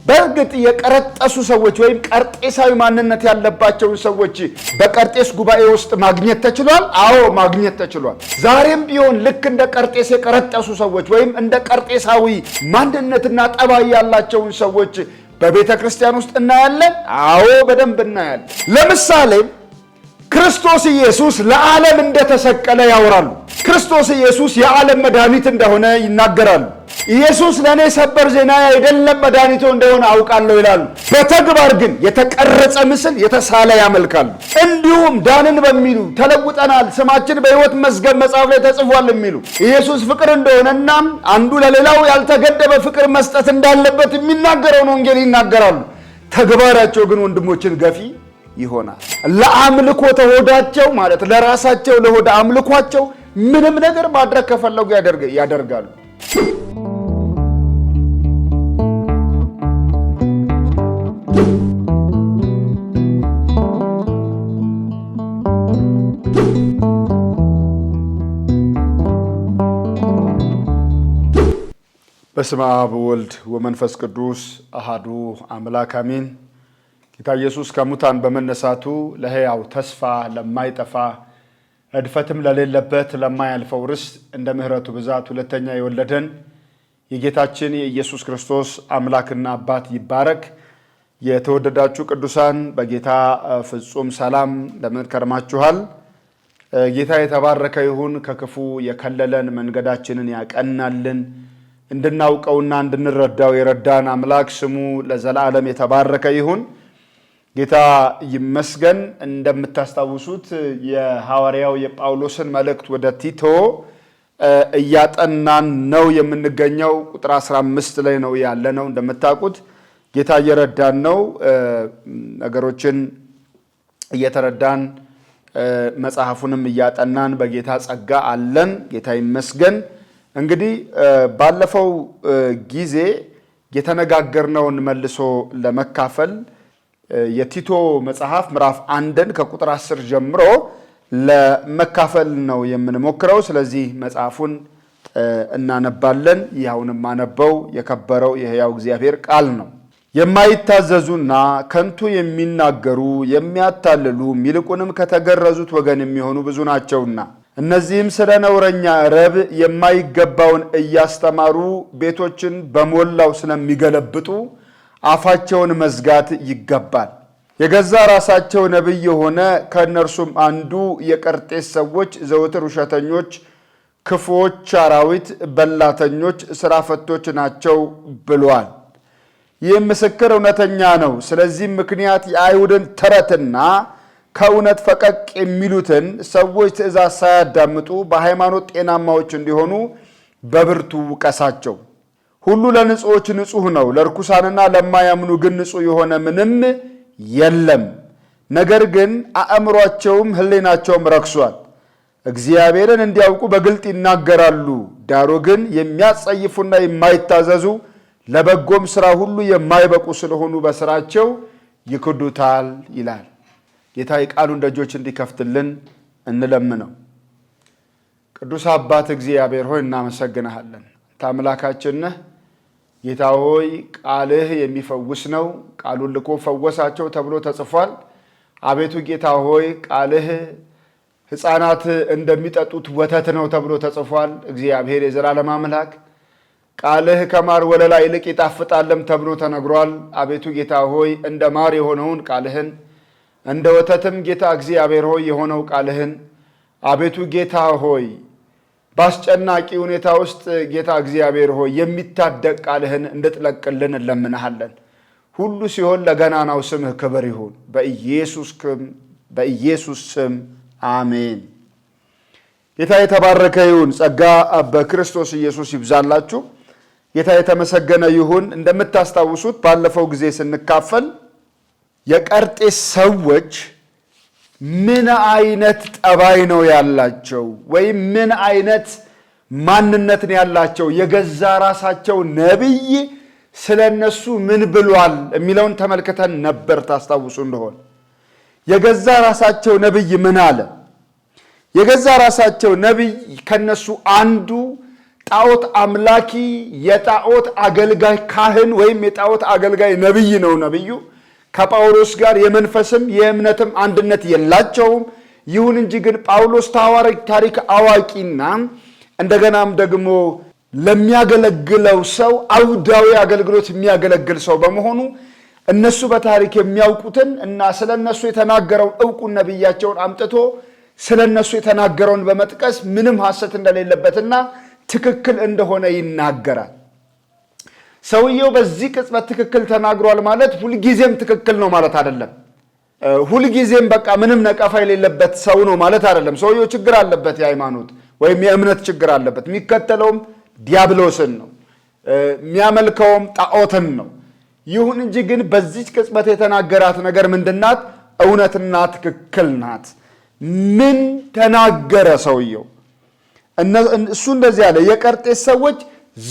በእርግጥ የቀረጠሱ ሰዎች ወይም ቀርጤሳዊ ማንነት ያለባቸው ሰዎች በቀርጤስ ጉባኤ ውስጥ ማግኘት ተችሏል? አዎ ማግኘት ተችሏል። ዛሬም ቢሆን ልክ እንደ ቀርጤስ የቀረጠሱ ሰዎች ወይም እንደ ቀርጤሳዊ ማንነትና ጠባይ ያላቸውን ሰዎች በቤተ ክርስቲያን ውስጥ እናያለን? አዎ በደንብ እናያለን። ለምሳሌ ክርስቶስ ኢየሱስ ለዓለም እንደተሰቀለ ያወራሉ። ክርስቶስ ኢየሱስ የዓለም መድኃኒት እንደሆነ ይናገራሉ። ኢየሱስ ለእኔ ሰበር ዜና አይደለም መድኃኒቱ እንደሆነ አውቃለሁ ይላሉ። በተግባር ግን የተቀረጸ ምስል የተሳለ ያመልካሉ። እንዲሁም ዳንን በሚሉ ተለውጠናል፣ ስማችን በሕይወት መዝገብ መጽሐፍ ላይ ተጽፏል የሚሉ ኢየሱስ ፍቅር እንደሆነና አንዱ ለሌላው ያልተገደበ ፍቅር መስጠት እንዳለበት የሚናገረውን ወንጌል ይናገራሉ። ተግባራቸው ግን ወንድሞችን ገፊ ይሆናል። ለአምልኮ ተሆዳቸው ማለት ለራሳቸው ለሆደ አምልኳቸው ምንም ነገር ማድረግ ከፈለጉ ያደርጋሉ። በስመ አብ ወወልድ ወመንፈስ ቅዱስ አሃዱ አምላክ አሜን። ጌታ ኢየሱስ ከሙታን በመነሳቱ ለሕያው ተስፋ ለማይጠፋ እድፈትም ለሌለበት ለማያልፈው ርስት እንደ ምሕረቱ ብዛት ሁለተኛ የወለደን የጌታችን የኢየሱስ ክርስቶስ አምላክና አባት ይባረክ። የተወደዳችሁ ቅዱሳን በጌታ ፍጹም ሰላም እንደምን ከርማችኋል? ጌታ የተባረከ ይሁን። ከክፉ የከለለን መንገዳችንን ያቀናልን እንድናውቀውና እንድንረዳው የረዳን አምላክ ስሙ ለዘላለም የተባረከ ይሁን። ጌታ ይመስገን። እንደምታስታውሱት የሐዋርያው የጳውሎስን መልእክት ወደ ቲቶ እያጠናን ነው የምንገኘው። ቁጥር 15 ላይ ነው ያለነው። እንደምታውቁት ጌታ እየረዳን ነው። ነገሮችን እየተረዳን መጽሐፉንም እያጠናን በጌታ ጸጋ አለን። ጌታ ይመስገን። እንግዲህ ባለፈው ጊዜ የተነጋገርነውን መልሶ ለመካፈል የቲቶ መጽሐፍ ምዕራፍ 1 ከቁጥር 10 ጀምሮ ለመካፈል ነው የምንሞክረው። ስለዚህ መጽሐፉን እናነባለን። ይኸውንም ማነበው የከበረው የሕያው እግዚአብሔር ቃል ነው። የማይታዘዙና ከንቱ የሚናገሩ የሚያታልሉ ይልቁንም ከተገረዙት ወገን የሚሆኑ ብዙ ናቸውና እነዚህም ስለ ነውረኛ ረብ የማይገባውን እያስተማሩ ቤቶችን በሞላው ስለሚገለብጡ አፋቸውን መዝጋት ይገባል። የገዛ ራሳቸው ነቢይ የሆነ ከእነርሱም አንዱ የቀርጤስ ሰዎች ዘወትር ውሸተኞች፣ ክፉዎች፣ አራዊት በላተኞች፣ ስራ ፈቶች ናቸው ብሏል። ይህም ምስክር እውነተኛ ነው። ስለዚህም ምክንያት የአይሁድን ተረትና ከእውነት ፈቀቅ የሚሉትን ሰዎች ትእዛዝ ሳያዳምጡ በሃይማኖት ጤናማዎች እንዲሆኑ በብርቱ ውቀሳቸው። ሁሉ ለንጹዎች ንጹሕ ነው፣ ለርኩሳንና ለማያምኑ ግን ንጹሕ የሆነ ምንም የለም። ነገር ግን አእምሯቸውም ሕሊናቸውም ረክሷል። እግዚአብሔርን እንዲያውቁ በግልጥ ይናገራሉ፣ ዳሩ ግን የሚያጸይፉና የማይታዘዙ ለበጎም ሥራ ሁሉ የማይበቁ ስለሆኑ በሥራቸው ይክዱታል ይላል። ጌታ የቃሉን ደጆች እንዲከፍትልን እንለምነው። ቅዱስ አባት እግዚአብሔር ሆይ እናመሰግንሃለን። አምላካችን ነህ። ጌታ ሆይ ቃልህ የሚፈውስ ነው። ቃሉን ልኮ ፈወሳቸው ተብሎ ተጽፏል። አቤቱ ጌታ ሆይ ቃልህ ሕፃናት እንደሚጠጡት ወተት ነው ተብሎ ተጽፏል። እግዚአብሔር የዘላለም አምላክ ቃልህ ከማር ወለላ ይልቅ ይጣፍጣልም ተብሎ ተነግሯል። አቤቱ ጌታ ሆይ እንደ ማር የሆነውን ቃልህን እንደ ወተትም ጌታ እግዚአብሔር ሆይ የሆነው ቃልህን አቤቱ ጌታ ሆይ በአስጨናቂ ሁኔታ ውስጥ ጌታ እግዚአብሔር ሆይ የሚታደቅ ቃልህን እንድትለቅልን እንለምንሃለን። ሁሉ ሲሆን ለገናናው ስምህ ክብር ይሁን። በኢየሱስ ስም አሜን። ጌታ የተባረከ ይሁን። ጸጋ በክርስቶስ ኢየሱስ ይብዛላችሁ። ጌታ የተመሰገነ ይሁን። እንደምታስታውሱት ባለፈው ጊዜ ስንካፈል የቀርጤስ ሰዎች ምን አይነት ጠባይ ነው ያላቸው ወይም ምን አይነት ማንነት ነው ያላቸው፣ የገዛ ራሳቸው ነቢይ ስለነሱ ምን ብሏል የሚለውን ተመልክተን ነበር። ታስታውሱ እንደሆነ የገዛ ራሳቸው ነቢይ ምን አለ? የገዛ ራሳቸው ነቢይ ከነሱ አንዱ ጣዖት አምላኪ የጣዖት አገልጋይ ካህን ወይም የጣዖት አገልጋይ ነብይ ነው። ነብዩ ከጳውሎስ ጋር የመንፈስም የእምነትም አንድነት የላቸውም። ይሁን እንጂ ግን ጳውሎስ ታሪክ አዋቂና እንደገናም ደግሞ ለሚያገለግለው ሰው አውዳዊ አገልግሎት የሚያገለግል ሰው በመሆኑ እነሱ በታሪክ የሚያውቁትን እና ስለነሱ የተናገረውን ዕውቁን ነብያቸውን አምጥቶ ስለነሱ የተናገረውን በመጥቀስ ምንም ሐሰት እንደሌለበትና ትክክል እንደሆነ ይናገራል። ሰውየው በዚህ ቅጽበት ትክክል ተናግሯል ማለት ሁልጊዜም ትክክል ነው ማለት አይደለም። ሁልጊዜም በቃ ምንም ነቀፋ የሌለበት ሰው ነው ማለት አይደለም። ሰውየው ችግር አለበት፣ የሃይማኖት ወይም የእምነት ችግር አለበት። የሚከተለውም ዲያብሎስን ነው፣ የሚያመልከውም ጣዖትን ነው። ይሁን እንጂ ግን በዚህ ቅጽበት የተናገራት ነገር ምንድናት? እውነትና ትክክል ናት። ምን ተናገረ ሰውየው? እሱ እንደዚህ አለ፣ የቀርጤስ ሰዎች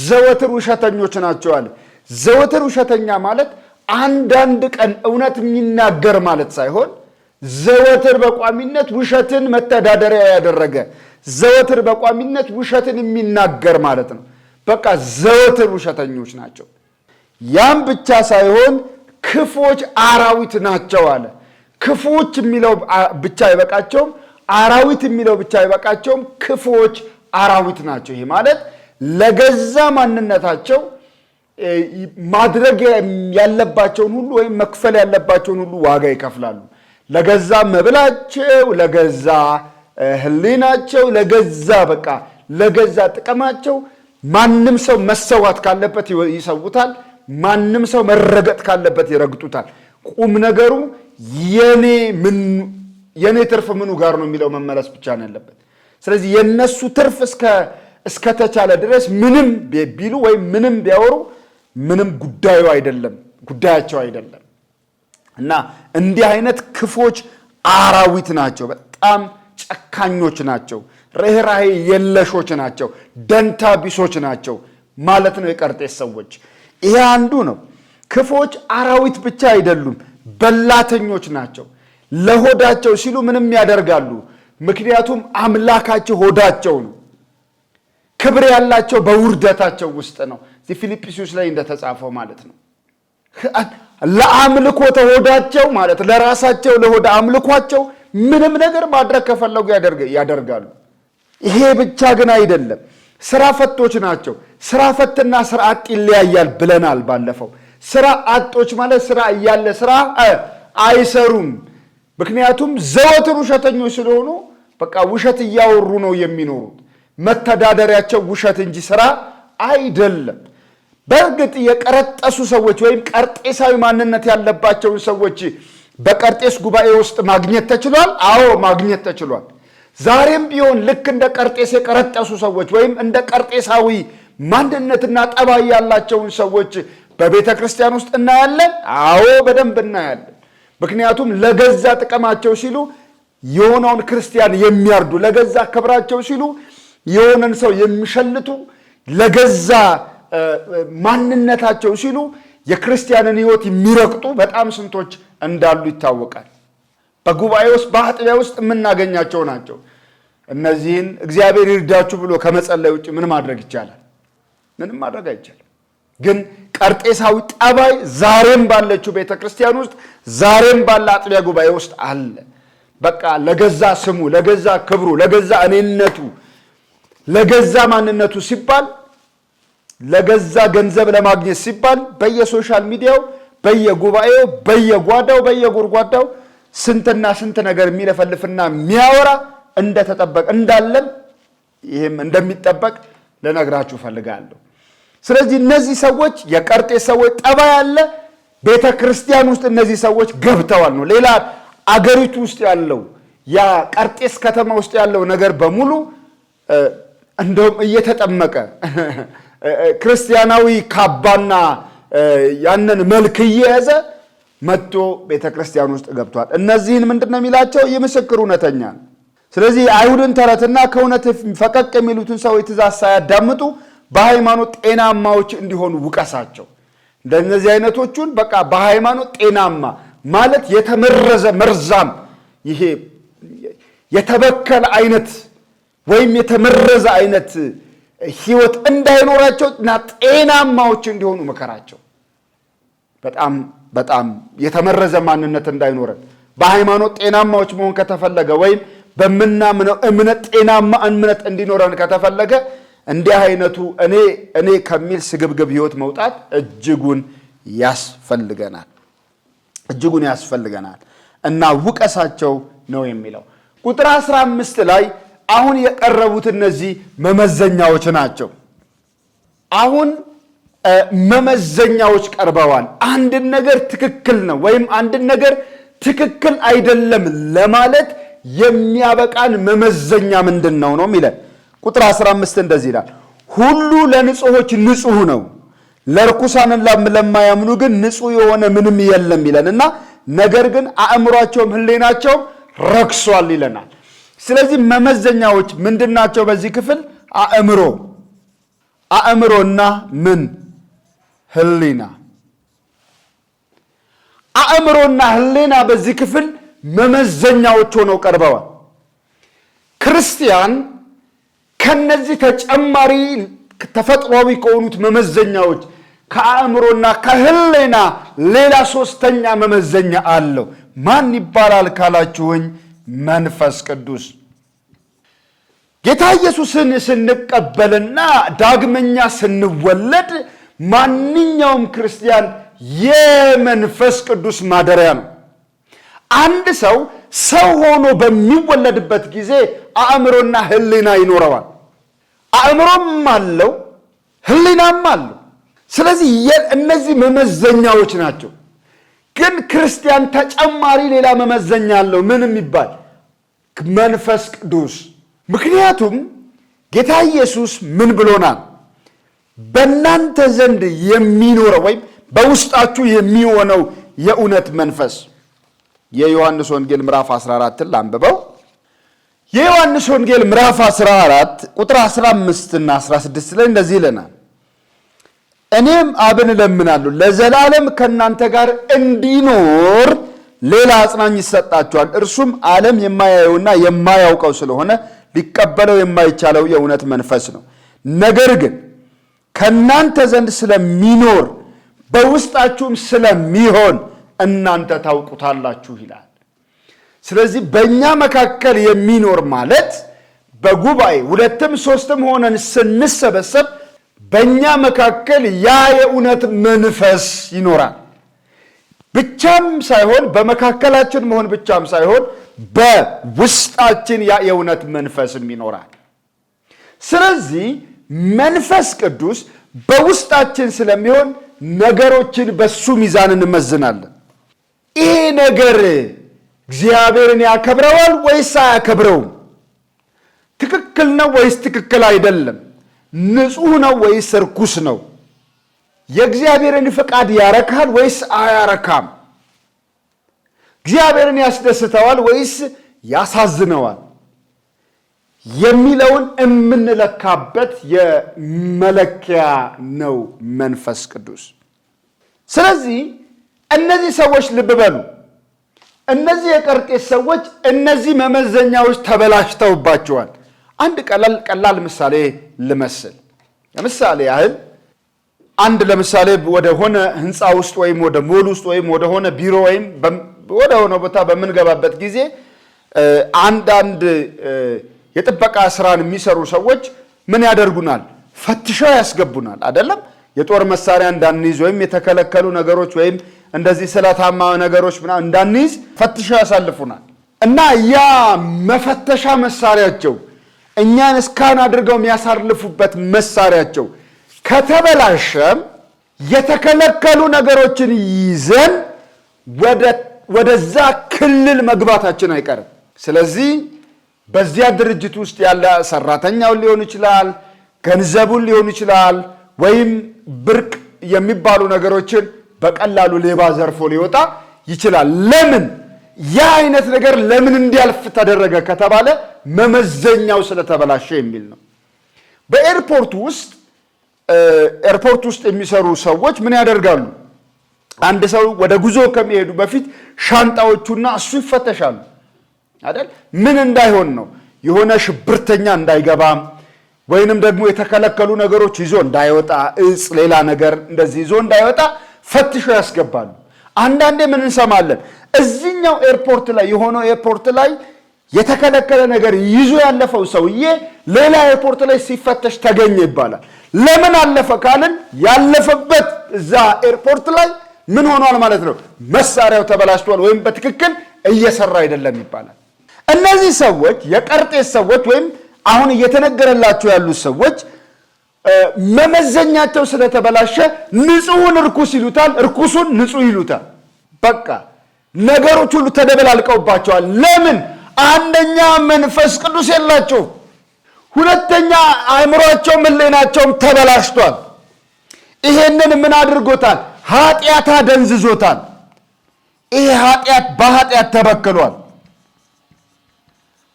ዘወትር ውሸተኞች ናቸው አለ። ዘወትር ውሸተኛ ማለት አንዳንድ ቀን እውነት የሚናገር ማለት ሳይሆን ዘወትር በቋሚነት ውሸትን መተዳደሪያ ያደረገ ዘወትር በቋሚነት ውሸትን የሚናገር ማለት ነው። በቃ ዘወትር ውሸተኞች ናቸው። ያም ብቻ ሳይሆን ክፎች አራዊት ናቸው አለ። ክፎች የሚለው ብቻ አይበቃቸውም፣ አራዊት የሚለው ብቻ አይበቃቸውም፣ ክፎች አራዊት ናቸው። ይሄ ማለት ለገዛ ማንነታቸው ማድረግ ያለባቸውን ሁሉ ወይም መክፈል ያለባቸውን ሁሉ ዋጋ ይከፍላሉ። ለገዛ መብላቸው፣ ለገዛ ሕሊናቸው፣ ለገዛ ጥቅማቸው ማንም ሰው መሰዋት ካለበት ይሰውታል። ማንም ሰው መረገጥ ካለበት ይረግጡታል። ቁም ነገሩ የኔ ትርፍ ምኑ ጋር ነው የሚለው መመለስ ብቻ ነው ያለበት። ስለዚህ የነሱ ትርፍ እስከተቻለ ድረስ ምንም ቢሉ ወይም ምንም ቢያወሩ ምንም ጉዳያቸው አይደለም። እና እንዲህ አይነት ክፎች አራዊት ናቸው። በጣም ጨካኞች ናቸው። ርኅራኄ የለሾች ናቸው። ደንታ ቢሶች ናቸው ማለት ነው የቀርጤስ ሰዎች። ይሄ አንዱ ነው። ክፎች አራዊት ብቻ አይደሉም፣ በላተኞች ናቸው። ለሆዳቸው ሲሉ ምንም ያደርጋሉ። ምክንያቱም አምላካቸው ሆዳቸው ነው። ክብር ያላቸው በውርደታቸው ውስጥ ነው። እዚህ ፊልጵስዩስ ላይ እንደተጻፈው ማለት ነው። ለአምልኮተ ሆዳቸው ማለት ለራሳቸው ለሆዳ አምልኳቸው ምንም ነገር ማድረግ ከፈለጉ ያደርጋሉ። ይሄ ብቻ ግን አይደለም፣ ስራ ፈቶች ናቸው። ስራ ፈትና ስራ አጥ ይለያያል ብለናል ባለፈው። ስራ አጦች ማለት ስራ እያለ ስራ አይሰሩም። ምክንያቱም ዘወትር ውሸተኞች ስለሆኑ በቃ ውሸት እያወሩ ነው የሚኖሩት። መተዳደሪያቸው ውሸት እንጂ ስራ አይደለም። በእርግጥ የቀረጠሱ ሰዎች ወይም ቀርጤሳዊ ማንነት ያለባቸውን ሰዎች በቀርጤስ ጉባኤ ውስጥ ማግኘት ተችሏል። አዎ ማግኘት ተችሏል። ዛሬም ቢሆን ልክ እንደ ቀርጤስ የቀረጠሱ ሰዎች ወይም እንደ ቀርጤሳዊ ማንነትና ጠባይ ያላቸውን ሰዎች በቤተ ክርስቲያን ውስጥ እናያለን። አዎ በደንብ እናያለን። ምክንያቱም ለገዛ ጥቅማቸው ሲሉ የሆነውን ክርስቲያን የሚያርዱ፣ ለገዛ ክብራቸው ሲሉ የሆነን ሰው የሚሸልቱ፣ ለገዛ ማንነታቸው ሲሉ የክርስቲያንን ሕይወት የሚረግጡ በጣም ስንቶች እንዳሉ ይታወቃል። በጉባኤ ውስጥ በአጥቢያ ውስጥ የምናገኛቸው ናቸው። እነዚህን እግዚአብሔር ይርዳችሁ ብሎ ከመጸለይ ውጭ ምን ማድረግ ይቻላል? ምንም ማድረግ አይቻልም። ግን ቀርጤሳዊ ጠባይ ዛሬም ባለችው ቤተ ክርስቲያን ውስጥ ዛሬም ባለ አጥቢያ ጉባኤ ውስጥ አለ። በቃ ለገዛ ስሙ፣ ለገዛ ክብሩ፣ ለገዛ እኔነቱ፣ ለገዛ ማንነቱ ሲባል ለገዛ ገንዘብ ለማግኘት ሲባል በየሶሻል ሚዲያው፣ በየጉባኤው፣ በየጓዳው፣ በየጎርጓዳው ስንትና ስንት ነገር የሚለፈልፍና የሚያወራ እንደተጠበቅ እንዳለም ይህም እንደሚጠበቅ ልነግራችሁ ፈልጋለሁ። ስለዚህ እነዚህ ሰዎች የቀርጤስ ሰዎች ጠባይ አለ። ቤተ ክርስቲያን ውስጥ እነዚህ ሰዎች ገብተዋል ነው። ሌላ አገሪቱ ውስጥ ያለው ያ ቀርጤስ ከተማ ውስጥ ያለው ነገር በሙሉ እንደውም እየተጠመቀ ክርስቲያናዊ ካባና ያንን መልክ እየያዘ መጥቶ ቤተ ክርስቲያን ውስጥ ገብቷል። እነዚህን ምንድን ነው የሚላቸው? የምስክር እውነተኛ ነው። ስለዚህ አይሁድን ተረትና ከእውነት ፈቀቅ የሚሉትን ሰዎች ትእዛዝ ሳያዳምጡ በሃይማኖት ጤናማዎች እንዲሆኑ ውቀሳቸው። እንደነዚህ አይነቶቹን በቃ በሃይማኖት ጤናማ ማለት የተመረዘ መርዛም ይሄ የተበከለ አይነት ወይም የተመረዘ አይነት ህይወት እንዳይኖራቸውና ጤናማዎች እንዲሆኑ መከራቸው። በጣም የተመረዘ ማንነት እንዳይኖረን በሃይማኖት ጤናማዎች መሆን ከተፈለገ ወይም በመናምነው እምነት ጤናማ እምነት እንዲኖረን ከተፈለገ እንዲህ አይነቱ እኔ ከሚል ስግብግብ ህይወት መውጣት እጅጉን ያስፈልገናል እና ውቀሳቸው ነው የሚለው። ቁጥር 15 ላይ አሁን የቀረቡት እነዚህ መመዘኛዎች ናቸው። አሁን መመዘኛዎች ቀርበዋል። አንድ ነገር ትክክል ነው ወይም አንድ ነገር ትክክል አይደለም ለማለት የሚያበቃን መመዘኛ ምንድነው ነው የሚለን። ቁጥር 15 እንደዚህ ይላል፣ ሁሉ ለንጹሖች ንጹሕ ነው፣ ለርኩሳን ለማያምኑ ግን ንጹሕ የሆነ ምንም የለም ይለንና ነገር ግን አእምሯቸውም ህሊናቸውም ረክሷል ይለናል። ስለዚህ መመዘኛዎች ምንድናቸው? በዚህ ክፍል አእምሮና ምን ህሊና። አእምሮና ህሊና በዚህ ክፍል መመዘኛዎች ሆነው ቀርበዋል። ክርስቲያን ከነዚህ ተጨማሪ ተፈጥሯዊ ከሆኑት መመዘኛዎች ከአእምሮና ከህሊና ሌላ ሶስተኛ መመዘኛ አለው። ማን ይባላል ካላችሁኝ፣ መንፈስ ቅዱስ። ጌታ ኢየሱስን ስንቀበልና ዳግመኛ ስንወለድ ማንኛውም ክርስቲያን የመንፈስ ቅዱስ ማደሪያ ነው። አንድ ሰው ሆኖ በሚወለድበት ጊዜ አእምሮና ህሊና ይኖረዋል። አእምሮም አለው ህሊናም አለው። ስለዚህ እነዚህ መመዘኛዎች ናቸው። ግን ክርስቲያን ተጨማሪ ሌላ መመዘኛ አለው። ምንም ይባል መንፈስ ቅዱስ። ምክንያቱም ጌታ ኢየሱስ ምን ብሎናል? በእናንተ ዘንድ የሚኖረው ወይም በውስጣችሁ የሚሆነው የእውነት መንፈስ። የዮሐንስ ወንጌል ምዕራፍ 14 ላንብበው። የዮሐንስ ወንጌል ምዕራፍ 14 ቁጥር 15 እና 16 ላይ እንደዚህ ይለናል፣ እኔም አብን እለምናለሁ ለዘላለም ከእናንተ ጋር እንዲኖር ሌላ አጽናኝ ይሰጣችኋል፣ እርሱም ዓለም የማያየውና የማያውቀው ስለሆነ ሊቀበለው የማይቻለው የእውነት መንፈስ ነው። ነገር ግን ከእናንተ ዘንድ ስለሚኖር በውስጣችሁም ስለሚሆን እናንተ ታውቁታላችሁ ይላል። ስለዚህ በእኛ መካከል የሚኖር ማለት በጉባኤ 2ም 3ም ሆነን ስንሰበሰብ በእኛ መካከል ያ የእውነት መንፈስ ይኖራል። ብቻም ሳይሆን በመካከላችን መሆን ብቻም ሳይሆን በውስጣችን ያ የእውነት መንፈስም ይኖራል። ስለዚህ መንፈስ ቅዱስ በውስጣችን ስለሚሆን ነገሮችን በሱ ሚዛን እንመዝናለን። ይሄ ነገር እግዚአብሔርን ያከብረዋል ወይስ አያከብረውም? ትክክል ነው ወይስ ትክክል አይደለም? ንጹሕ ነው ወይስ ርኩስ ነው? የእግዚአብሔርን ፍቃድ ያረካል ወይስ አያረካም? እግዚአብሔርን ያስደስተዋል ወይስ ያሳዝነዋል የሚለውን የምንለካበት የመለኪያ ነው መንፈስ ቅዱስ። ስለዚህ እነዚህ ሰዎች ልብ በሉ፣ እነዚህ የቀርጤስ ሰዎች እነዚህ መመዘኛዎች ተበላሽተውባቸዋል። አንድ ቀላል ምሳሌ ልመስል። ለምሳሌ ያህል ለምሳሌ ወደ ሆነ ህንፃ ውስጥ ወይም ወደ ሞል ውስጥ ወይም ወደ ሆነ ቢሮ ወይም ወደ ሆነ ቦታ በምንገባበት ጊዜ አንዳንድ የጥበቃ ስራን የሚሰሩ ሰዎች ምን ያደርጉናል? ፈትሸው ያስገቡናል አይደለም? የጦር መሳሪያ እንዳንይዝ ወይም የተከለከሉ ነገሮች ወይም እንደዚህ ስለታማ ነገሮች እንዳንይዝ ፈትሸው ያሳልፉናል። እና ያ መፈተሻ መሳሪያቸው እኛን እስካን አድርገው የሚያሳልፉበት መሳሪያቸው ከተበላሸም የተከለከሉ ነገሮችን ይዘን ወደዛ ክልል መግባታችን አይቀርም። ስለዚህ በዚያ ድርጅት ውስጥ ያለ ሰራተኛውን ሊሆን ይችላል፣ ገንዘቡን ሊሆን ይችላል፣ ወይም ብርቅ የሚባሉ ነገሮችን በቀላሉ ሌባ ዘርፎ ሊወጣ ይችላል። ለምን ያ አይነት ነገር ለምን እንዲያልፍ ተደረገ ከተባለ መመዘኛው ስለተበላሸ የሚል ነው። በኤርፖርት ውስጥ የሚሰሩ ሰዎች ምን ያደርጋሉ? አንድ ሰው ወደ ጉዞ ከሚሄዱ በፊት ሻንጣዎቹና እሱ ይፈተሻሉ አይደል? ምን እንዳይሆን ነው? የሆነ ሽብርተኛ እንዳይገባም፣ ወይንም ደግሞ የተከለከሉ ነገሮች ይዞ እንዳይወጣ እጽ ሌላ ነገር እንደዚህ ይዞ እንዳይወጣ ፈትሾ ያስገባሉ። አንዳንዴ ምን እንሰማለን? እዚህኛው ኤርፖርት ላይ የሆነው ኤርፖርት ላይ የተከለከለ ነገር ይዞ ያለፈው ሰውዬ ሌላ ኤርፖርት ላይ ሲፈተሽ ተገኘ ይባላል። ለምን አለፈ ካልን ያለፈበት እዛ ኤርፖርት ላይ ምን ሆኗል ማለት ነው? መሳሪያው ተበላሽቷል ወይም በትክክል እየሰራ አይደለም ይባላል። እነዚህ ሰዎች የቀርጤስ ሰዎች ወይም አሁን እየተነገረላቸው ያሉት ሰዎች መመዘኛቸው ስለተበላሸ ንጹሑን እርኩስ ይሉታል፣ እርኩሱን ንጹሕ ይሉታል። በቃ ነገሮች ሁሉ ተደበላልቀውባቸዋል። ለምን? አንደኛ መንፈስ ቅዱስ የላቸው፣ ሁለተኛ አእምሯቸው ሕሊናቸውም ተበላሽቷል። ይሄንን ምን አድርጎታል? ኃጢአት አደንዝዞታል። ይሄ ኃጢአት በኃጢአት ተበክሏል።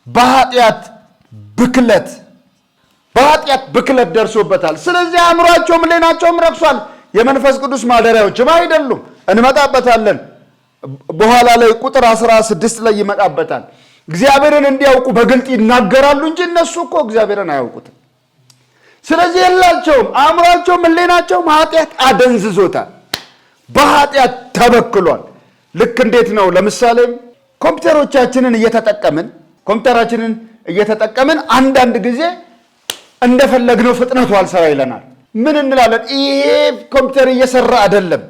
በኃጢአት ብክለት ደርሶበታል። ስለዚህ አእምሯቸውም ሕሊናቸውም ረክሷል። የመንፈስ ቅዱስ ማደሪያዎችም አይደሉም። እንመጣበታለን። በኋላ ላይ ቁጥር 16 ላይ ይመጣበታል። እግዚአብሔርን እንዲያውቁ በግልጥ ይናገራሉ እንጂ እነሱ እኮ እግዚአብሔርን አያውቁትም። ስለዚህ የላቸውም። አእምሯቸውም ሕሊናቸውም ኃጢአት አደንዝዞታል። በኃጢአት ተበክሏል። ልክ እንዴት ነው? ለምሳሌ ኮምፒውተራችንን እየተጠቀምን አንዳንድ ጊዜ እንደፈለግነው ፍጥነቱ አልሰራ ይለናል። ምን እንላለን? ይሄ ኮምፒውተር እየሰራ አይደለም።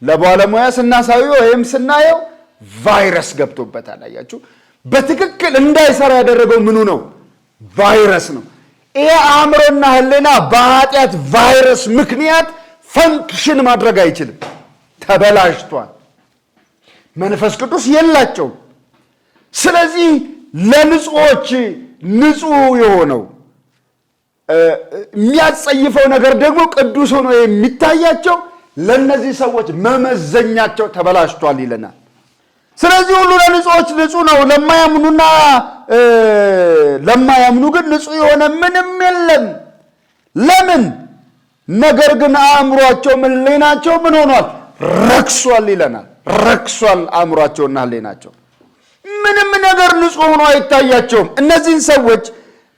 ለባለሙያ ስናሳየው ወይም ስናየው ቫይረስ ገብቶበታል። አያችሁ፣ በትክክል እንዳይሰራ ያደረገው ምኑ ነው? ቫይረስ ነው። ይሄ አእምሮና ሕሊና በኃጢአት ቫይረስ ምክንያት ፈንክሽን ማድረግ አይችልም፣ ተበላሽቷል። መንፈስ ቅዱስ የላቸውም። ስለዚህ ለንጹሖች ንጹሕ የሆነው የሚያጸይፈው ነገር ደግሞ ቅዱስ ሆኖ የሚታያቸው ለነዚህ ሰዎች መመዘኛቸው ተበላሽቷል ይለናል። ስለዚህ ሁሉ ለንጹሖች ንጹሕ ነው፣ ለማያምኑ ግን ንጹሕ የሆነ ምንም የለም። ለምን? ነገር ግን አእምሯቸውም ሕሊናቸው ምን ሆኗል? ረክሷል ይለናል። ረክሷል አእምሯቸውና ሕሊናቸው፣ ምንም ነገር ንጹሕ ሆኖ አይታያቸውም። እነዚህን ሰዎች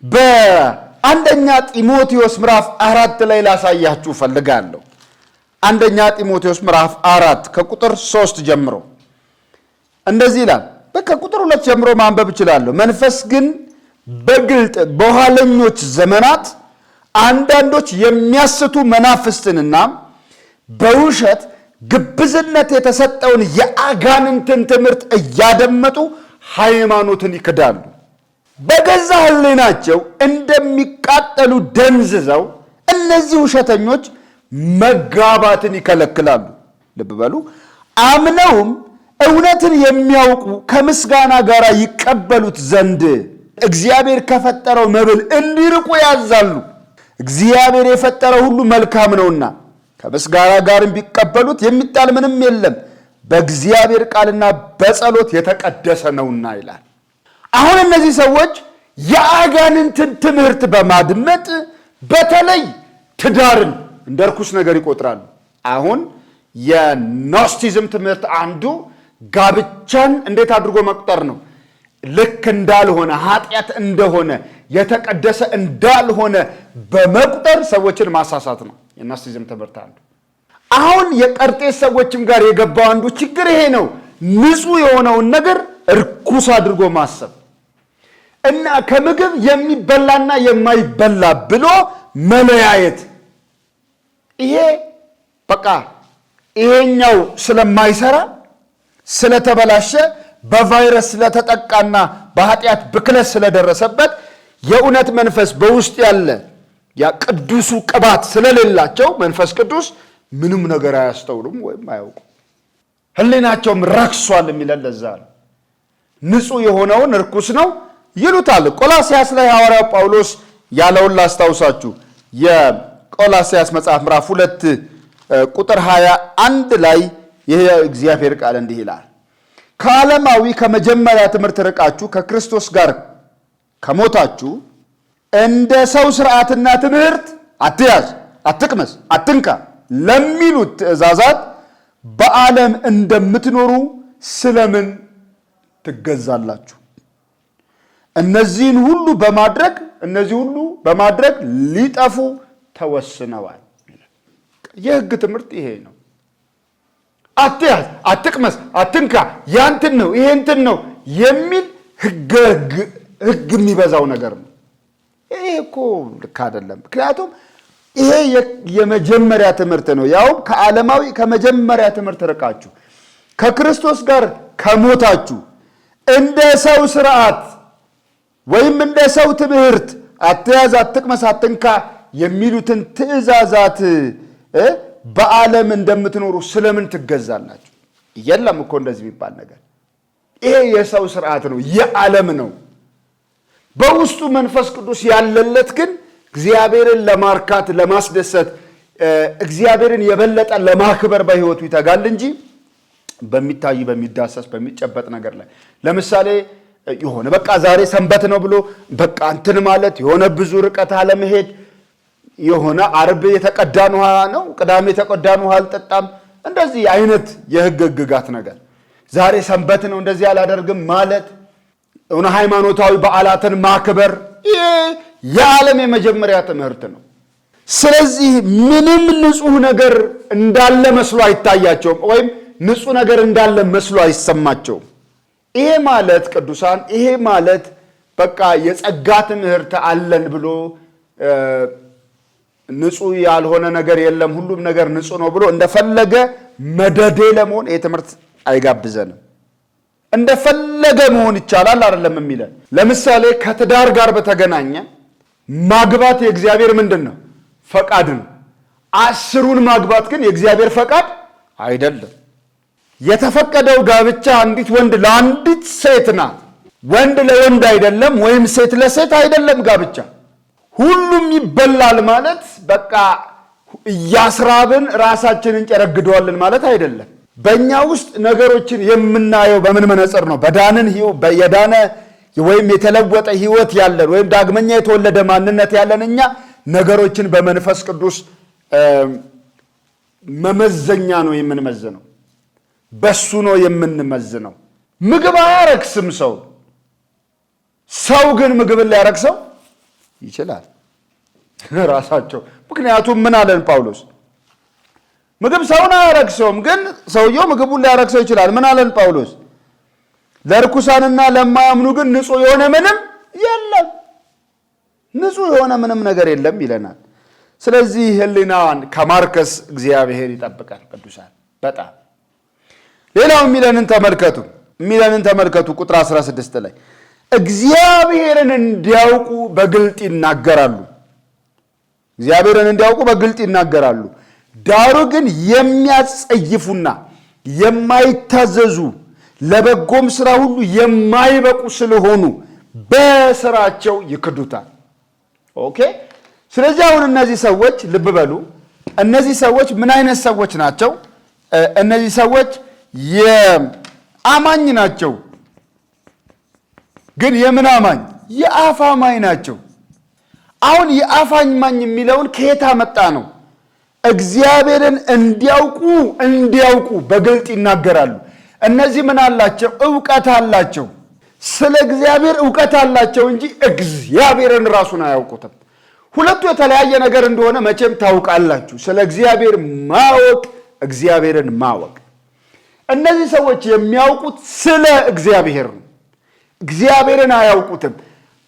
በአንደኛ ጢሞቴዎስ ምዕራፍ 4 ላይ ላሳያችሁ ፈልጋለሁ። አንደኛ ጢሞቴዎስ ምዕራፍ 4 ከቁጥር 3 ጀምሮ እንደዚህ ይላል። ከቁጥር 2 ጀምሮ ማንበብ እችላለሁ። መንፈስ ግን በግልጥ በኋለኞች ዘመናት አንዳንዶች የሚያስቱ መናፍስትንና በውሸት ግብዝነት የተሰጠውን የአጋንንትን ትምህርት እያደመጡ ሃይማኖትን ይክዳሉ። በገዛ ሕሊናቸው እንደሚቃጠሉ ደንዝዘው እነዚህ ውሸተኞች መጋባትን ይከለክላሉ። ልብ በሉ። አምነውም እውነትን የሚያውቁ ከምስጋና ጋር ይቀበሉት ዘንድ እግዚአብሔር ከፈጠረው መብል እንዲርቁ ያዛሉ። እግዚአብሔር የፈጠረው ሁሉ መልካም ነውና ከምስጋና ጋርም ቢቀበሉት የሚጣል ምንም የለም፣ በእግዚአብሔር ቃልና በጸሎት የተቀደሰ ነውና ይላል። አሁን እነዚህ ሰዎች የአጋንንትን ትምህርት በማድመጥ በተለይ ትዳርን እንደ ርኩስ ነገር ይቆጥራሉ። አሁን የኖስቲዝም ትምህርት አንዱ ጋብቻን እንዴት አድርጎ መቁጠር ነው? ልክ እንዳልሆነ፣ ኃጢአት እንደሆነ፣ የተቀደሰ እንዳልሆነ በመቁጠር ሰዎችን ማሳሳት ነው የኖስቲዝም ትምህርት አንዱ። አሁን የቀርጤስ ሰዎችም ጋር የገባው አንዱ ችግር ይሄ ነው። ንጹሕ የሆነውን ነገር እርኩስ አድርጎ ማሰብ እና ከምግብ የሚበላና የማይበላ ብሎ መለያየት። ይሄ በቃ ይሄኛው ስለማይሰራ ስለተበላሸ በቫይረስ ስለተጠቃና በኃጢአት ብክለት ስለደረሰበት የእውነት መንፈስ በውስጥ ያለ ያ ቅዱሱ ቅባት ስለሌላቸው መንፈስ ቅዱስ ምንም ነገር አያስተውሉም ወይም አያውቁም። ሕሊናቸውም ረክሷል የሚለን ለዛ ነው። ንጹሕ የሆነውን ርኩስ ነው ይሉታል። ቆላስያስ ላይ ሐዋርያው ጳውሎስ ያለውን ላስታውሳችሁ። የቆላስያስ መጽሐፍ ምዕራፍ 2 ቁጥር 21 ላይ ይህ እግዚአብሔር ቃል እንዲህ ይላል፣ ከዓለማዊ ከመጀመሪያ ትምህርት ርቃችሁ ከክርስቶስ ጋር ከሞታችሁ እንደ ሰው ሥርዓትና ትምህርት አትያዝ፣ አትቅመስ፣ አትንካ ለሚሉት ትእዛዛት በዓለም እንደምትኖሩ ስለምን ትገዛላችሁ? እነዚህ ሁሉ በማድረግ ሊጠፉ ተወስነዋል። የሕግ ትምህርት ይሄ ነው። አትያዝ፣ አትቅመስ፣ አትንካ፣ ያንተን ነው ይሄንተን ነው የሚል ሕግ የሚበዛው ነገር ነው። ይሄ እኮ ልክ አይደለም። ምክንያቱም ይሄ የመጀመሪያ ትምህርት ነው። ያው ከዓለማዊ ከመጀመሪያ ትምህርት ርቃችሁ ከክርስቶስ ጋር ከሞታችሁ እንደ ሰው ስርዓት ወይም እንደ ሰው ትምህርት አትያዝ፣ አትቅመስ፣ አትንካ የሚሉትን ትእዛዛት በዓለም እንደምትኖሩ ስለምን ትገዛላችሁ? የለም እኮ እንደዚህ የሚባል ነገር። ይሄ የሰው ስርዓት ነው፣ የዓለም ነው። በውስጡ መንፈስ ቅዱስ ያለለት ግን እግዚአብሔርን ለማርካት ለማስደሰት እግዚአብሔርን የበለጠ ለማክበር በሕይወቱ ይተጋል እንጂ በሚታይ በሚዳሰስ በሚጨበጥ ነገር ላይ ለምሳሌ የሆነ በቃ ዛሬ ሰንበት ነው ብሎ በቃ እንትን ማለት የሆነ ብዙ ርቀት አለመሄድ የሆነ ዓርብ የተቀዳን ውሃ ነው ቅዳሜ የተቀዳን ውሃ አልጠጣም እንደዚህ አይነት የሕግጋት ነገር ዛሬ ሰንበት ነው እንደዚህ አላደርግም ማለት እና ሃይማኖታዊ በዓላትን ማክበር የዓለም የመጀመሪያ ትምህርት ነው። ስለዚህ ምንም ንጹህ ነገር እንዳለ መስሎ አይታያቸውም ወይም ንጹህ ነገር እንዳለ መስሎ አይሰማቸውም። ይሄ ማለት ቅዱሳን ይሄ ማለት በቃ የጸጋ ትምህርት አለን ብሎ ንጹህ ያልሆነ ነገር የለም ሁሉም ነገር ንጹህ ነው ብሎ እንደፈለገ መደዴ ለመሆን ይሄ ትምህርት አይጋብዘንም። እንደፈለገ መሆን ይቻላል አይደለም የሚለን። ለምሳሌ ከትዳር ጋር በተገናኘ ማግባት የእግዚአብሔር ምንድነው? ፈቃድ ነው። 10ሩን ማግባት ግን የእግዚአብሔር ፈቃድ አይደለም። የተፈቀደው ጋብቻ አንዲት ወንድ ለአንዲት ሴት ናት። ወንድ ለወንድ አይደለም ወይም ሴት ለሴት አይደለም ጋብቻ። ሁሉም ይበላል ማለት በቃ እያስራብን ራሳችንን ጨረግደዋልን ማለት አይደለም። በእኛ ውስጥ ነገሮችን የምናየው በምን መነጽር ነው? የዳነ ወይም የተለወጠ ህይወት ያለን ወይም ዳግመኛ የተወለደ ማንነት ያለን እኛ ነገሮችን በመንፈስ ቅዱስ መመዘኛ ነው የምንመዝነው። በሱ ነው የምንመዝነው። ምግብ አያረክስም ሰው ግን ምግብን ሊያረክሰው ይችላል ራሳቸው። ምክንያቱም ምን አለን ጳውሎስ? ምግብ ሰውን አያረክሰውም፣ ግን ሰውየው ምግቡን ሊያረክሰው ይችላል። ምን አለን ጳውሎስ? ለርኩሳንና ለማያምኑ ግን ንጹህ የሆነ ምንም የለም፣ ንጹህ የሆነ ምንም ነገር የለም ይለናል። ስለዚህ ህሊናን ከማርከስ እግዚአብሔር ይጠብቃል። ቅዱሳን በጣም ሌላው የሚለንን ተመልከቱ ቁጥር 16 ላይ እግዚአብሔርን እንዲያውቁ በግልጥ ይናገራሉ። እግዚአብሔርን እንዲያውቁ በግልጥ ይናገራሉ። ዳሩ ግን የሚያጸይፉና የማይታዘዙ ለበጎም ስራ ሁሉ የማይበቁ ስለሆኑ በስራቸው ይክዱታል። ኦኬ። ስለዚህ አሁን እነዚህ ሰዎች ልብ በሉ፣ እነዚህ ሰዎች ምን አይነት ሰዎች ናቸው? እነዚህ ሰዎች የአማኝ ናቸው። ግን የምን አማኝ? የአፍ አማኝ ናቸው። አሁን የአፍ አማኝ የሚለውን ከየት አመጣ ነው? እግዚአብሔርን እንዲያውቁ በግልጥ ይናገራሉ። እነዚህ ምን አላቸው? ዕውቀት አላቸው። ስለ እግዚአብሔር ዕውቀት አላቸው እንጂ እግዚአብሔርን ራሱን አያውቁትም። ሁለቱ የተለያየ ነገር እንደሆነ መቼም ታውቃላችሁ። ስለ እግዚአብሔር ማወቅ፣ እግዚአብሔርን ማወቅ። እነዚህ ሰዎች የሚያውቁት ስለ እግዚአብሔር ነው። እግዚአብሔርን አያውቁትም።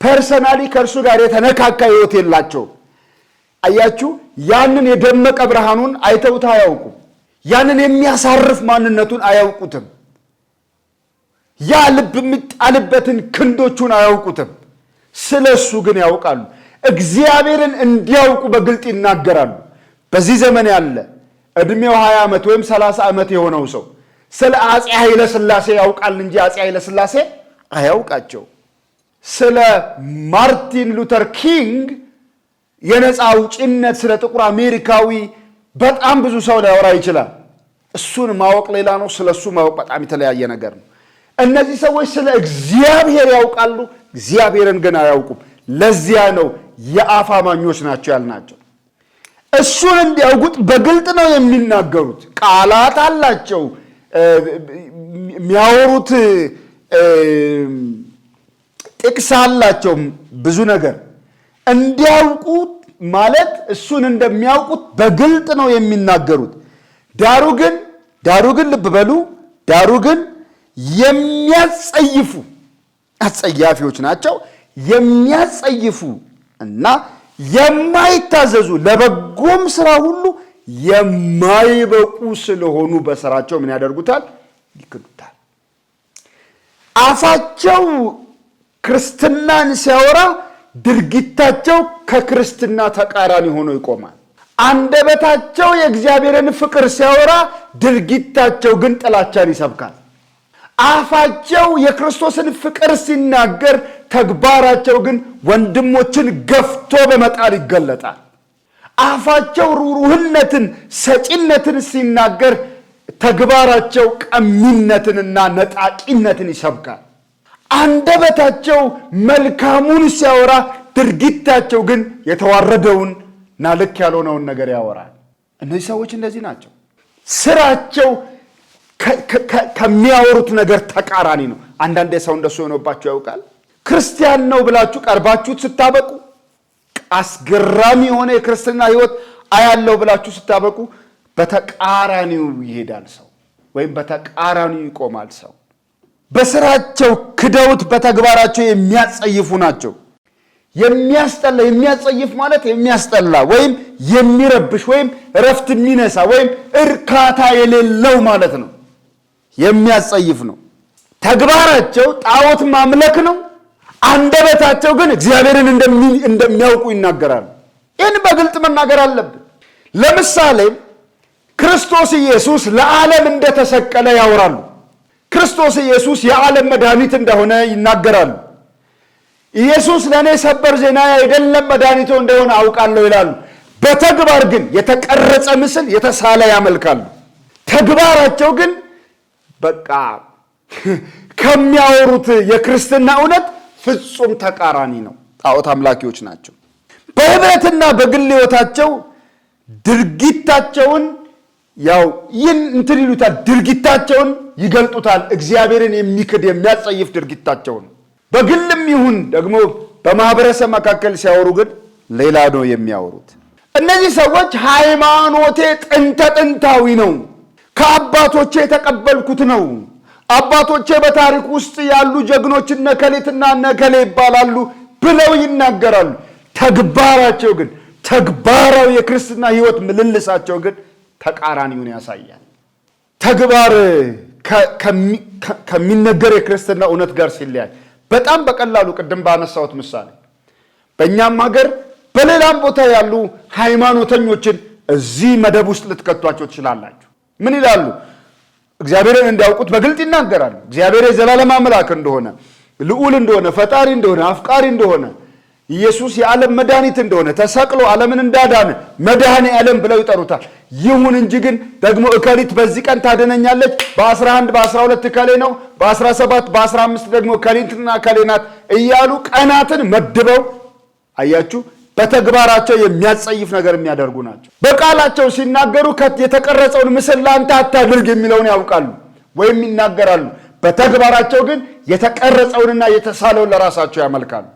ፐርሰናሊ ከእርሱ ጋር የተነካካ ሕይወት የላቸውም። አያችሁ፣ ያንን የደመቀ ብርሃኑን አይተውት አያውቁም። ያንን የሚያሳርፍ ማንነቱን አያውቁትም። ያ ልብ የሚጣልበትን ክንዶቹን አያውቁትም። ስለ እሱ ግን ያውቃሉ። እግዚአብሔርን እንዲያውቁ በግልጥ ይናገራሉ። በዚህ ዘመን ያለ ዕድሜው 20 ዓመት ወይም 30 ዓመት የሆነው ሰው ስለ አፄ ኃይለ ሥላሴ ያውቃል እንጂ አፄ ኃይለ ሥላሴ አያውቃቸው። ስለ ማርቲን ሉተር ኪንግ የነፃ አውጪነት፣ ስለ ጥቁር አሜሪካዊ በጣም ብዙ ሰው ሊያወራ ይችላል። እሱን ማወቅ ሌላ ነው፣ ስለ እሱ ማወቅ በጣም የተለያየ ነገር ነው። እነዚህ ሰዎች ስለ እግዚአብሔር ያውቃሉ፣ እግዚአብሔርን ግን አያውቁም። ለዚያ ነው የአፍ አማኞች ናቸው ያልናቸው። እሱን እንዲያውቁት በግልጥ ነው የሚናገሩት። ቃላት አላቸው። የሚያወሩት ጥቅስ አላቸው ብዙ ነገር እንዲያውቁት ማለት እሱን እንደሚያውቁት በግልጥ ነው የሚናገሩት። ዳሩ ግን ልብ በሉ፣ ዳሩ ግን የሚያጸይፉ አጸያፊዎች ናቸው። የሚያጸይፉ እና የማይታዘዙ ለበጎም ስራ ሁሉ የማይበቁ ስለሆኑ በስራቸው ምን ያደርጉታል? ይክዱታል። አፋቸው ክርስትናን ሲያወራ ድርጊታቸው ከክርስትና ተቃራኒ ሆኖ ይቆማል። አንደበታቸው የእግዚአብሔርን ፍቅር ሲያወራ ድርጊታቸው ግን ጥላቻን ይሰብካል። አፋቸው የክርስቶስን ፍቅር ሲናገር ተግባራቸው ግን ወንድሞችን ገፍቶ በመጣል ይገለጣል። አፋቸው ሩህሩህነትን፣ ሰጪነትን ሲናገር ተግባራቸው ቀሚነትንና ነጣቂነትን ይሰብካል። አንደበታቸው መልካሙን ሲያወራ ድርጊታቸው ግን የተዋረደውንና ልክ ያልሆነውን ነገር ያወራል። እነዚህ ሰዎች እንደዚህ ናቸው። ስራቸው ከሚያወሩት ነገር ተቃራኒ ነው። አንዳንድ ሰው እንደሱ ሆኖባችሁ ያውቃል? ክርስቲያን ነው ብላችሁ ቀርባችሁት ስታበቁ አስገራሚ የሆነ የክርስትና ሕይወት አያለው ብላችሁ ስታበቁ በተቃራኒው ይሄዳል ሰው፣ ወይም በተቃራኒው ይቆማል ሰው። በስራቸው ክደውት በተግባራቸው የሚያጸይፉ ናቸው። የሚያስጠላ፣ የሚያጸይፍ ማለት የሚያስጠላ ወይም የሚረብሽ ወይም እረፍት የሚነሳ ወይም እርካታ የሌለው ማለት ነው። የሚያጸይፍ ነው። ተግባራቸው ጣዖት ማምለክ ነው። አንደበታቸው ግን እግዚአብሔርን እንደሚያውቁ ይናገራሉ። ይህን በግልጥ መናገር አለብን። ለምሳሌ ክርስቶስ ኢየሱስ ለዓለም እንደተሰቀለ ያወራሉ። ክርስቶስ ኢየሱስ የዓለም መድኃኒት እንደሆነ ይናገራሉ። ኢየሱስ ለእኔ ሰበር ዜና አይደለም መድኃኒቱ እንደሆነ አውቃለሁ ይላሉ። በተግባር ግን የተቀረጸ ምስል የተሳለ ያመልካሉ። ተግባራቸው ግን በቃ ከሚያወሩት የክርስትና እውነት ፍጹም ተቃራኒ ነው። ጣዖት አምላኪዎች ናቸው። በህብረትና በግል ሕይወታቸው ድርጊታቸውን ይሉታል፣ ድርጊታቸውን ይገልጡታል። እግዚአብሔርን የሚክድ የሚያጸይፍ ድርጊታቸውን በግልም ይሁን ደግሞ በማህበረሰብ መካከል ሲያወሩ ግን ሌላ ነው የሚያወሩት። እነዚህ ሰዎች ሃይማኖቴ ጥንታዊ ነው፣ ከአባቶቼ የተቀበልኩት ነው፣ አባቶቼ በታሪክ ውስጥ ያሉ ጀግኖች ነከሌትና ነከሌ ይባላሉ ብለው ይናገራሉ። ተግባራቸው ግን ተግባራዊ የክርስትና ሕይወት ምልልሳቸው ግን ተቃራኒውን ያሳያል። ተግባር ከሚነገር የክርስትና እውነት ጋር ሲለያይ በጣም በቀላሉ ቅድም ባነሳሁት ምሳሌ በእኛም ሀገር በሌላም ቦታ ያሉ ሃይማኖተኞችን እዚህ መደብ ውስጥ ልትከቷቸው ትችላላችሁ። ምን ይላሉ? እግዚአብሔርን እንዲያውቁት በግልጥ ይናገራሉ። እግዚአብሔር የዘላለም አምላክ እንደሆነ፣ ልዑል እንደሆነ፣ ፈጣሪ እንደሆነ፣ አፍቃሪ እንደሆነ፣ ኢየሱስ የዓለም መድኃኒት እንደሆነ፣ ተሰቅሎ ዓለምን እንዳዳነ መድኃኔ ዓለም ብለው ይጠሩታል። ይሁን እንጂ ግን ደግሞ እከሊት በዚህ ቀን ታድነኛለች፣ በ11 በ12 እከሌ ነው፣ በ17 በ15 ደግሞ እከሊትና እከሌ ናት እያሉ ቀናትን መድበው አያችሁ፣ በተግባራቸው የሚያጸይፍ ነገር የሚያደርጉ ናቸው። በቃላቸው ሲናገሩ የተቀረጸውን ምስል ለአንተ አታድርግ የሚለውን ያውቃሉ ወይም ይናገራሉ። በተግባራቸው ግን የተቀረጸውንና የተሳለውን ለራሳቸው ያመልካሉ።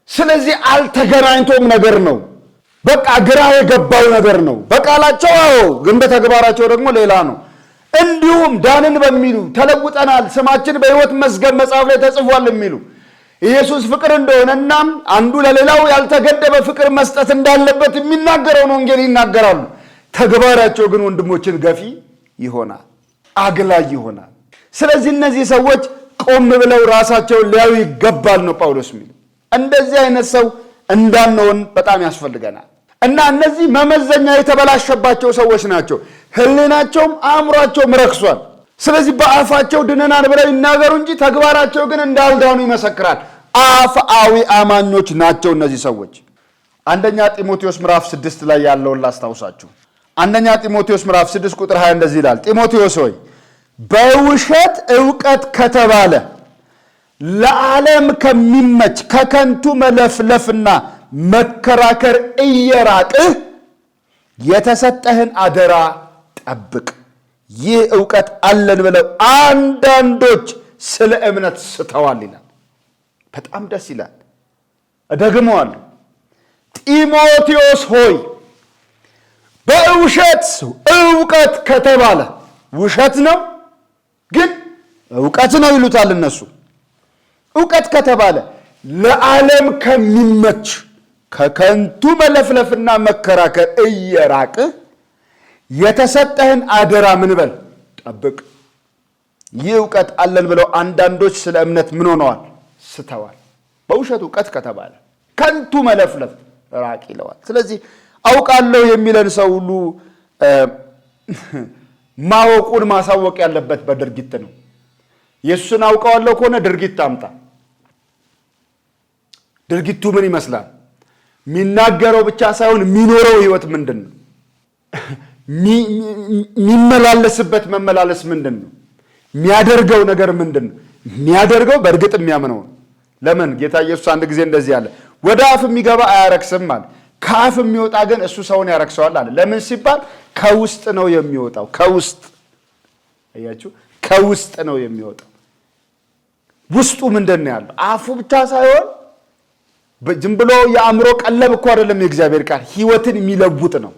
ስለዚህ አልተገናኝቶም ነገር ነው። በቃ ግራ የገባው ነገር ነው። በቃላቸው ግን በተግባራቸው ደግሞ ሌላ ነው። እንዲሁም ዳንን በሚሉ ተለውጠናል፣ ስማችን በሕይወት መዝገብ መጽሐፍ ላይ ተጽፏል የሚሉ ኢየሱስ ፍቅር እንደሆነና አንዱ ለሌላው ያልተገደበ ፍቅር መስጠት እንዳለበት የሚናገረውን ወንጌል ይናገራሉ። ተግባራቸው ግን ወንድሞችን ገፊ ይሆናል፣ አግላይ ይሆናል። ስለዚህ እነዚህ ሰዎች ቆም ብለው ራሳቸውን ሊያዩ ይገባል ነው ጳውሎስ የሚል። እንደዚህ አይነት ሰው እንዳንሆን በጣም ያስፈልገናል። እና እነዚህ መመዘኛ የተበላሸባቸው ሰዎች ናቸው። ሕሊናቸውም አእምሯቸውም ረክሷል። ስለዚህ በአፋቸው ድነናል ብለው ይናገሩ እንጂ ተግባራቸው ግን እንዳልዳኑ ይመሰክራል። አፍአዊ አማኞች ናቸው እነዚህ ሰዎች። አንደኛ ጢሞቴዎስ ምዕራፍ 6 ላይ ያለውን ላስታውሳችሁ። አንደኛ ጢሞቴዎስ ምዕራፍ 6 ቁጥር 20 እንደዚህ ይላል፣ ጢሞቴዎስ ሆይ በውሸት ዕውቀት ከተባለ ለዓለም ከሚመች ከከንቱ መለፍለፍና መከራከር እየራቅህ የተሰጠህን አደራ ጠብቅ። ይህ ዕውቀት አለን ብለው አንዳንዶች ስለ እምነት ስተዋል ይላል። በጣም ደስ ይላል። እደግመዋለሁ። ጢሞቴዎስ ሆይ በእውሸት ዕውቀት ከተባለ ውሸት ነው ግን ዕውቀት ነው ይሉታል እነሱ። ዕውቀት ከተባለ ለዓለም ከሚመች ከከንቱ መለፍለፍና መከራከር እየራቅህ የተሰጠህን አደራ ምን በል ጠብቅ። ይህ ዕውቀት አለን ብለው አንዳንዶች ስለ እምነት ምን ሆነዋል? ስተዋል። በውሸት ዕውቀት ከተባለ ከንቱ መለፍለፍ ራቅ ይለዋል። ስለዚህ አውቃለሁ የሚለን ሰው ሁሉ ማወቁን ማሳወቅ ያለበት በድርጊት ነው። ኢየሱስን አውቀዋለሁ ከሆነ ድርጊት አምጣ። ድርጊቱ ምን ይመስላል? የሚናገረው ብቻ ሳይሆን የሚኖረው ህይወት ምንድን ነው? የሚመላለስበት መመላለስ ምንድን ነው? የሚያደርገው ነገር ምንድን ነው? የሚያደርገው በእርግጥ የሚያምነው ነው። ለምን ጌታ ኢየሱስ አንድ ጊዜ እንደዚህ አለ፣ ወደ አፍ የሚገባ አያረክስም አለ፣ ከአፍ የሚወጣ ግን እሱ ሰውን ያረክሰዋል አለ። ለምን ሲባል ከውስጥ ነው የሚወጣው። ከውስጥ አያችሁ፣ ከውስጥ ነው የሚወጣው። ውስጡ ምንድን ነው ያለው? አፉ ብቻ ሳይሆን ዝም ብሎ የአእምሮ ቀለብ እኮ አይደለም። የእግዚአብሔር ቃል ህይወትን የሚለውጥ ነው።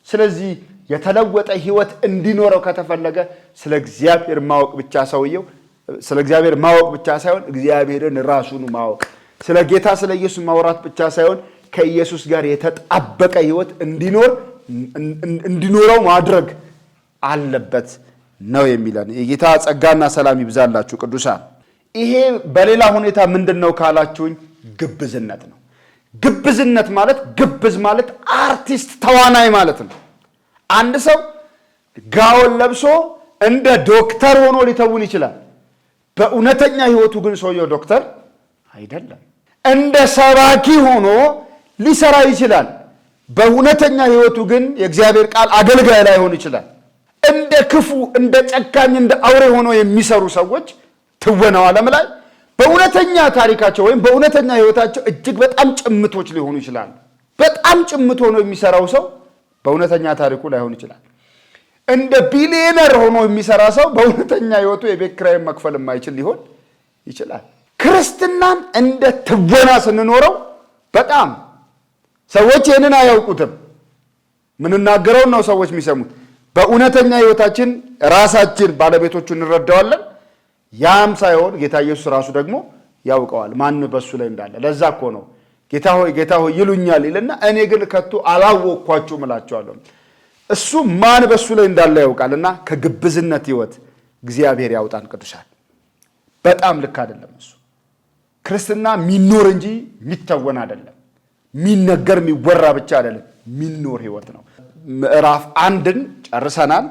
ስለዚህ የተለወጠ ህይወት እንዲኖረው ከተፈለገ ስለ እግዚአብሔር ማወቅ ብቻ ስለ እግዚአብሔር ማወቅ ብቻ ሳይሆን እግዚአብሔርን ራሱን ማወቅ፣ ስለ ጌታ ስለ ኢየሱስ ማውራት ብቻ ሳይሆን ከኢየሱስ ጋር የተጣበቀ ህይወት እንዲኖረው ማድረግ አለበት ነው የሚለን። የጌታ ጸጋና ሰላም ይብዛላችሁ ቅዱሳን። ይሄ በሌላ ሁኔታ ምንድነው ካላችሁኝ ግብዝነት ነው። ግብዝነት ማለት ግብዝ ማለት አርቲስት ተዋናይ ማለት ነው። አንድ ሰው ጋውን ለብሶ እንደ ዶክተር ሆኖ ሊተውን ይችላል። በእውነተኛ ህይወቱ ግን ሰውየው ዶክተር አይደለም። እንደ ሰባኪ ሆኖ ሊሰራ ይችላል። በእውነተኛ ህይወቱ ግን የእግዚአብሔር ቃል አገልጋይ ላይሆን ይችላል። እንደ ክፉ፣ እንደ ጨካኝ፣ እንደ አውሬ ሆኖ የሚሰሩ ሰዎች ትወናው ዓለም ላይ በእውነተኛ ታሪካቸው ወይም በእውነተኛ ህይወታቸው እጅግ በጣም ጭምቶች ሊሆኑ ይችላሉ። በጣም ጭምት ሆኖ የሚሰራው ሰው በእውነተኛ ታሪኩ ላይሆን ይችላል። እንደ ቢሊየነር ሆኖ የሚሰራ ሰው በእውነተኛ ህይወቱ የቤት ኪራይን መክፈል የማይችል ሊሆን ይችላል። ክርስትናን እንደ ትወና ስንኖረው በጣም ሰዎች ይህንን አያውቁትም። ምንናገረውን ነው ሰዎች የሚሰሙት። በእውነተኛ ህይወታችን ራሳችን ባለቤቶቹ እንረዳዋለን። ያም ሳይሆን ጌታ ኢየሱስ ራሱ ደግሞ ያውቀዋል ማን በሱ ላይ እንዳለ። ለዛ እኮ ነው ጌታ ሆይ ይሉኛል ይልና እኔ ግን ከቶ አላወቅኳችሁም እላቸዋለሁ። እሱ ማን በሱ ላይ እንዳለ ያውቃልና ከግብዝነት ህይወት እግዚአብሔር ያውጣን ቅዱሳን። በጣም ልክ አይደለም እሱ። ክርስትና የሚኖር እንጂ የሚተወን አይደለም። የሚነገር የሚወራ ብቻ አይደለም፣ የሚኖር ህይወት ነው። ምዕራፍ 1ን ጨርሰናል።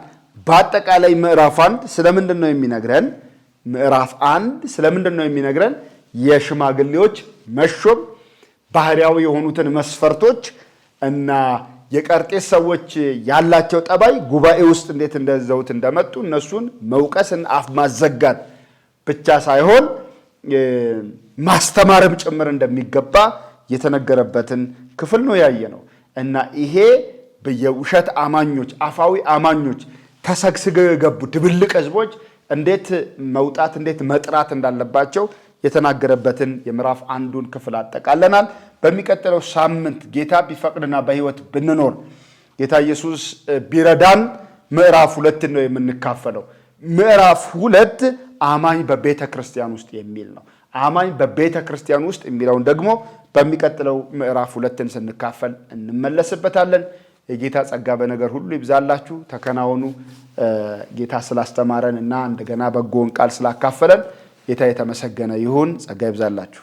በአጠቃላይ ምዕራፍ 1 ስለምንድን ነው የሚነግረን? ምዕራፍ 1 ስለምንድን ነው የሚነግረን? የሽማግሌዎች መሾም፣ ባህሪያዊ የሆኑትን መስፈርቶች እና የቀርጤስ ሰዎች ያላቸው ጠባይ ጉባኤ ውስጥ እንዴት እንደዘውት እንደመጡ እነሱን መውቀስን አፍ ማዘጋት ብቻ ሳይሆን ማስተማርም ጭምር እንደሚገባ የተነገረበትን ክፍል ነው ያየነው። እና ይሄ በየውሸት አማኞች፣ አፋዊ አማኞች ተሰግስገው የገቡ ድብልቅ ህዝቦች እንዴት መውጣት እንዴት መጥራት እንዳለባቸው የተናገረበትን የምዕራፍ 1ን ክፍል አጠቃለናል። በሚቀጥለው ሳምንት ጌታ ቢፈቅድና በህይወት ብንኖር ጌታ ኢየሱስ ቢረዳን ምዕራፍ 2 ነው የምንካፈለው። ምዕራፍ 2 አማኝ በቤተ ክርስቲያን ውስጥ የሚል ነው። አማኝ በቤተ ክርስቲያን ውስጥ የሚለውን ደግሞ በሚቀጥለው ምዕራፍ 2ን ስንካፈል እንመለስበታለን። የጌታ ጸጋ በነገር ሁሉ ይብዛላችሁ። ተከናወኑ። ጌታ ስላስተማረን እና እንደገና በጎን ቃል ስላካፈለን ጌታ የተመሰገነ ይሁን። ጸጋ ይብዛላችሁ።